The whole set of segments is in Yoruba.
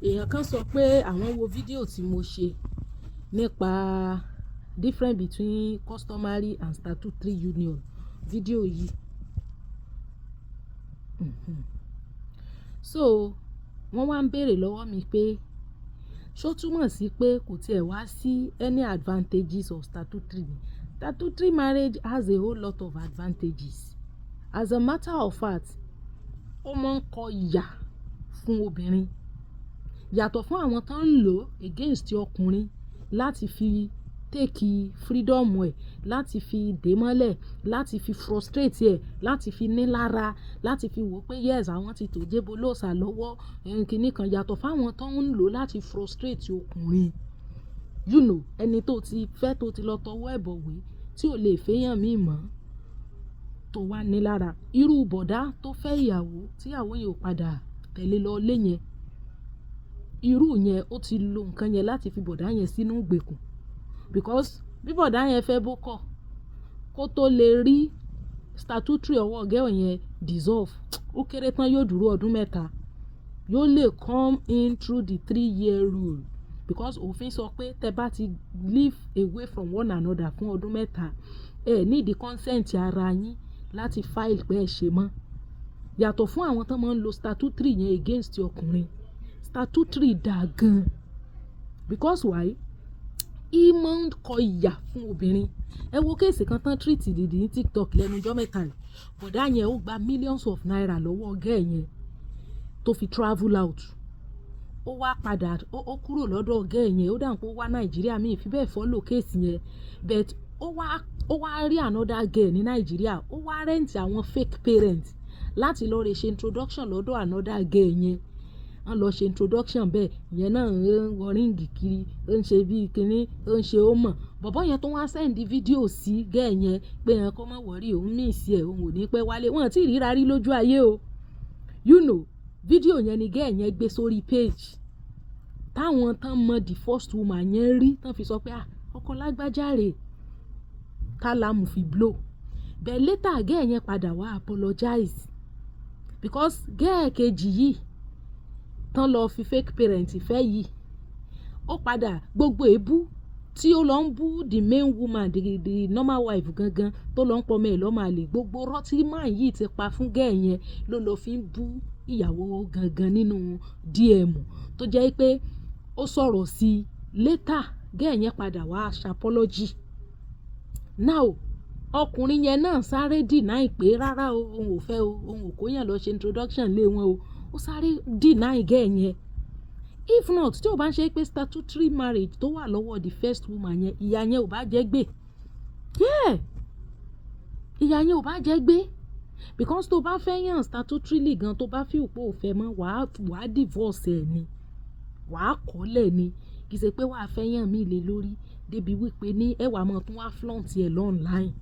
èèyàn kan sọ pé àwọn wo fídíò tí mo ṣe nípa difference between customary and statutory union fídíò yìí. So wọ́n wá ń béèrè lọ́wọ́ mi pé ṣó túmọ̀ sí pé kò tiẹ̀ wá sí any advantages of statutory. Statutory marriage has a whole lot of advantages. As a matter of fact, ó máa ń kọ ìyà fún obìnrin yàtọ̀ fún àwọn tó ń lò against ọkùnrin láti fi take freedom ẹ̀, láti fi dè mọ́lẹ̀, láti fi frustrate ẹ̀, láti fi nílára, láti fi wò pé yes àwọn ti tò jébó lóòsà lọ́wọ́ kìíní kan, yàtọ̀ fáwọn tó ń lò láti frustrate ọkùnrin. You know, ẹni tó ti fẹ́ tó ti lọ tọwọ́ ẹ̀bọ̀wé tí ò lè fẹ́yàn mí mọ́ tó wá nílára. Irú bọ̀dá tó fẹ́ ìyàwó tí ìyàwó yẹn ò padà tẹ̀lé lọ lé yẹn, irú yẹn ó ti lo nǹkan yẹn láti fi bọ̀dá yẹn sínú ìgbèkùn, because bí bọ̀dá yẹn fẹ́ bókọ̀ kó tó lè rí statutory ọwọ́ girl yẹn dissolve, ó kéré tán yóò dúró ọdún mẹ́ta, yóò lè come in through the 3-year rule, because òfin sọ pé tẹ́ bá ti live away from one another fún ọdún mẹ́ta ẹ ní the consent ara yín láti file pé ẹ ṣe mọ́. Yàtọ̀ fún àwọn tó máa ń lo statutory yẹn against ọkùnrin. Statutory dà gan, because why? Ìmọ̀ ń kọ ìyà fún obìnrin. Ẹ wo kéèsì kan tán treat dìdì ní TikTok lẹ́nu ọjọ́ mẹ́ta yìí. Bọ̀dá yẹn ó gba millions of naira lọ́wọ́ girl yẹn tó fi travel out. Ó wá padà ó kúrò lọ́dọ̀ girl yẹn, ó dà pé ó wá Nàìjíríà, mi fi bẹ́ẹ̀ follow kéèsì yẹn, but ó wá rí another girl ní Nàìjíríà, ó wá rent àwọn fake parents láti lọ rè ṣe introduction lọ́dọ̀ another girl yẹn. Wọ́n lọ ṣe introduction bẹ́ẹ̀, ìyẹn náà ń wọ ríǹgì kiri, ó ń ṣe bíi kinní, ó ń ṣe ó mọ̀. Bọ̀bọ́ yẹn tó wá send fídíò sí girl yẹn pé ẹ̀ kó má wọ̀rí, òun miss ẹ̀, òun ò ní pẹ́ wálé. Wọ́n ti ríra rí lójú ayé o. You know, fídíò yẹn ni girl yẹn gbé sórí page. Táwọn tán mọ the first woman yẹn rí, tán fi sọ pé ọkọ lágbájá rè, kálámù fi blow. But later girl yẹn padà wá apologize, because girl kejì yìí tán lọ fi fake parent fẹ́ yìí, ó padà gbogbo èébú tí ó lọ ń bú the main woman, the normal wife gangan tó lọ ń pọmọ ẹ̀ lọ́mọ àlè, gbogbo rọ́tí máa yìí ti pa fún girl yẹn ló lọ fi ń bú ìyàwó gangan nínú DM tó jẹ́ pé ó sọ̀rọ̀ sí later girl yẹn padà wá apology. Now ọkùnrin yẹn náà sáré deny pé rárá o, òun ò fẹ́ o, òun ò kóyàn lọ ṣe introduction lé wọn o, ó sáré deny girl yẹn. If not, tí o bá ń ṣe pé statutory marriage tó wà lọ́wọ́ the first woman yẹn, ìyá yẹn ò bá jẹ́ gbé. Yeah, ìyá yẹn ò bá jẹ́ gbé, because tó bá fẹ́ yàn statutorily gan, tó bá feel pé ò fẹ́ mọ́, wàá divorce ẹ̀ ni, wàá kọ́lẹ̀ ni, kì í ṣe pé wàá fẹ́ yàn mí lé lórí débi wípé ní ẹwà mọ̀ tún wá flaunt ẹ̀ online.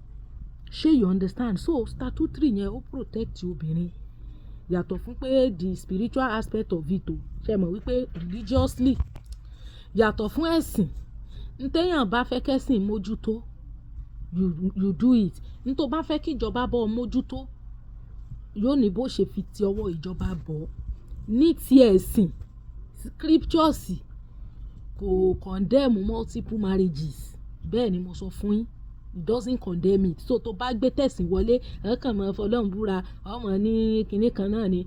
Ṣé you understand? So statutory yẹn ó protect obìnrin yàtọ̀ fún pé the spiritual aspect of it o, ṣe mọ̀ wípé religiously yàtọ̀ fún ẹ̀sìn, ntẹ́yàn bá fẹ́ kẹ́sìn mójútó, you do it. Ntó bá fẹ́ kí ìjọba bọ́ mójútó, yóò ní bó ṣe fi ti ọwọ́ ìjọba bọ̀. Ní ti ẹ̀sìn, scriptures kò condemn multiple marriages, bẹ́ẹ̀ ni mo sọ fún yín, it doesn't condemn it. So tó bá gbé tẹ̀sìn wọlé, ẹ̀ kàn mọ́ fọlọ́run búra, ọmọ ní kinní kan náà ni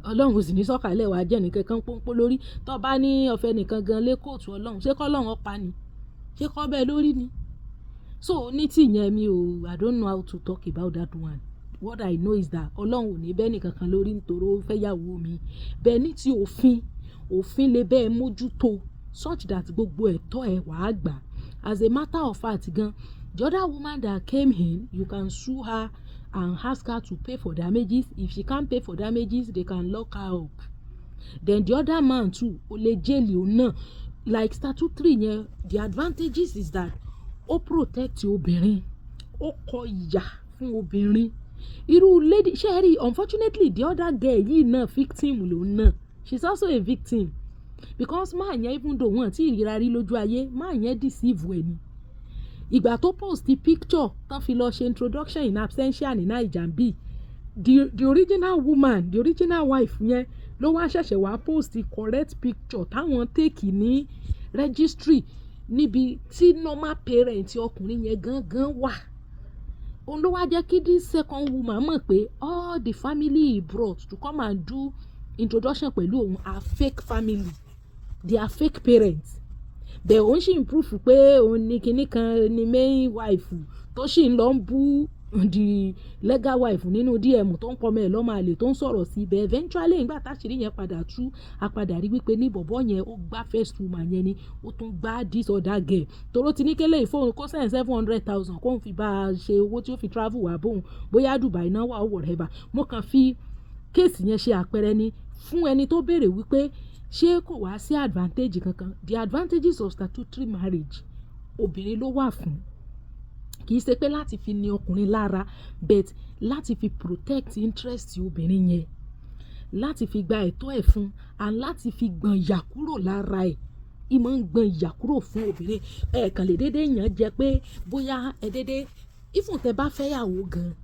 ọlọ́run sì ní sọ̀kalẹ̀ wá jẹ́ nìkan kan pọ́npọ́ lórí. Tó bá ní ọ̀fẹ́ nìkan gan lé kóòtù ọlọ́run, ṣé kọ́ ọlọ́run ọ̀pá ni? Ṣé kọ́ bẹ́ẹ̀ lórí ni? So ní tí yẹn I don't know how to talk about that one. What I know is that ọlọ́run ò ní bẹ́ẹ̀ nìkan kan lórí nítorí ó fẹ́ yàwó mi. Bẹ́ẹ̀ ní ti òfin lè bẹ́ẹ̀ mójútó such that gbogbo ẹ̀tọ́ ẹ̀ wàá gbà. As a matter of fact gan, the other woman that came in, you can sue her and ask her to pay for damages. If she can't pay for damages, they can lock her up. Then the other man too, ó lè jẹ́lì òun náà. Like statutory yẹn, the advantages is that ó protect obìnrin, ó kọ ìyà fún obìnrin. Irú lady ṣe rí, unfortunately the other girl yìí náà victim lòun náà, she's also a victim, because máa yẹn even though wọn ti ríra rí lójú ayé, máa yẹn deceive ẹ ni. Ìgbà tó post picture tán fi lọ ṣe introduction in absentia ní Naija bí the original woman, the original wife yẹn ló wá ṣẹ̀ṣẹ̀ wá post correct picture táwọn take ní registry níbi tí normal parent ọkùnrin yẹn gangan wà. Òun ló wá jẹ́ kí this second woman mọ̀ pé all the family he brought to come and do introduction pẹ̀lú òun are fake family, they are fake parents. Bẹ̀ òun sì ń proof pé òun ní kinní kan ní main wife tó sì ń lọ ń bú the legal wife nínú DM tó ń pọmọ ẹ̀ lọ́mọ àlè tó ń sọ̀rọ̀ sí ibẹ̀. Eventually nígbà táṣìírí yẹn padà tú a padà rí wípé ní bọ̀bọ́ yẹn ó gbá first woman yẹn ni ó tún gbá this other girl toró ti ní kélé ìfóhùn kó send 700,000 kóun fi bá a ṣe owó tí ó fi travel wá bóun bóyá Dubai náà wà ó whatever. Mo kàn fi kéèsì yẹn ṣe àpẹẹrẹ ni fún ẹni tó béèrè wípé ṣé kò wá sí advantage kankan. The advantages of statutory marriage obìnrin ló wà fún, kì í ṣe pé láti fi ní ọkùnrin lára but láti fi protect interest obìnrin yẹn, láti fi gba ẹ̀tọ́ ẹ̀ fún and láti fi gbọ̀n ìyà kúrò lára ẹ̀. Ìmọ̀ ń gbọ̀n ìyà kúrò fún obìnrin. Kàn lè dédé yàn jẹ pé bóyá ẹ dédé even tẹ bá fẹ́ yàwó gan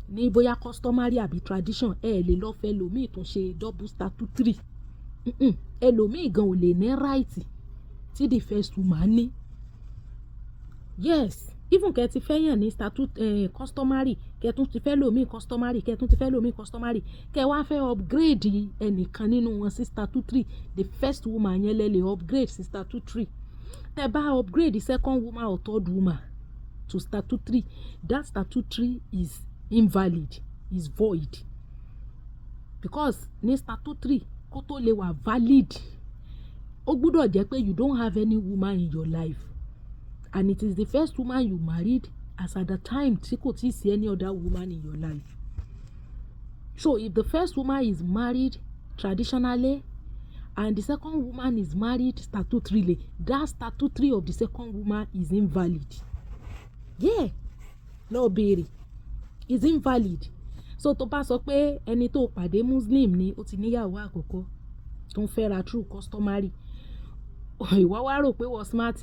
ní bóyá customary àbí tradition lè lọ fẹ́ lòmíì tó ṣe double statutory. Ẹlòmíì gan ò lè ní right tí the first woman ní. Yes, even kẹ́ ti fẹ́ yàn ní customary kẹ́ tún ti fẹ́ lòmíì customary kẹ́ tún ti fẹ́ lòmíì customary kẹ́ wá fẹ́ upgrade ẹnìkan nínú wọn sí statutory. The first woman yẹn lẹ lè upgrade sí statutory. Tẹ́ bá upgrade the second woman or third woman to statutory, that statutory is invalid, is void. Because ní statutory kó tó lè wà valid ó gbúdọ̀ jẹ́ pé you don't have any woman in your life and it is the first woman you married as at the time tí kò tí sí any other woman in your life. So if the first woman is married traditionally and the second woman is married statutorily, that statutory of the second woman is invalid. Yeah, lọ béèrè, is invalid. So tó bá sọ pé ẹni tó pàdé Muslim ni ó ti níyàwó àkọ́kọ́ tó ń fẹ́ra through customary, ìwọ wá rò pé wọ́n smart,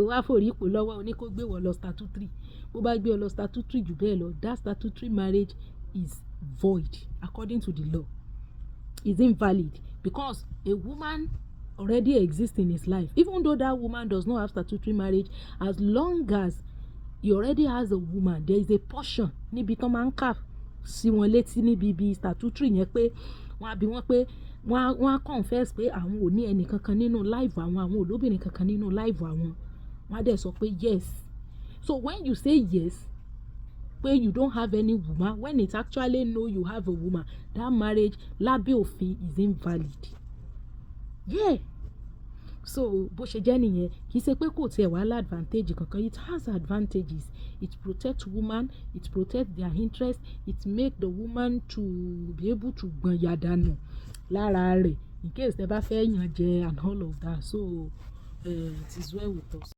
wá forí ipò lọ́wọ́ oní kó gbé wọ́n lọ statutory. Bó bá gbé ọ lọ statutory jù bẹ́ẹ̀ lọ, that statutory marriage is void according to the law, is invalid because a woman already exists in his life. Even though that woman does not have statutory marriage, as long as he already has a woman, there is a portion níbi tó máa ń kà sí wọn létí níbi ibi statutory yẹn pé wọ́n á bi wọ́n pé wọ́n á confess pé àwọn ò ní ẹnì kankan nínú life àwọn olóbìnrin kankan nínú life àwọn. Wọ́n á dẹ̀ sọ pé yes. So when you say yes pé you don't have any woman when it actually know you have a woman, that marriage labe ofin is invalid. Yeah. So bó ṣe jẹ́ nìyẹn kì í ṣe pé kò tiẹ̀ wá advantage kankan. It has advantages. It protects woman, it protects their interest, it make the woman to be able to gbọ̀n yàdànù lára rẹ̀ in case tẹ́ bá fẹ́ yàn jẹ and all of that. So it is well with us.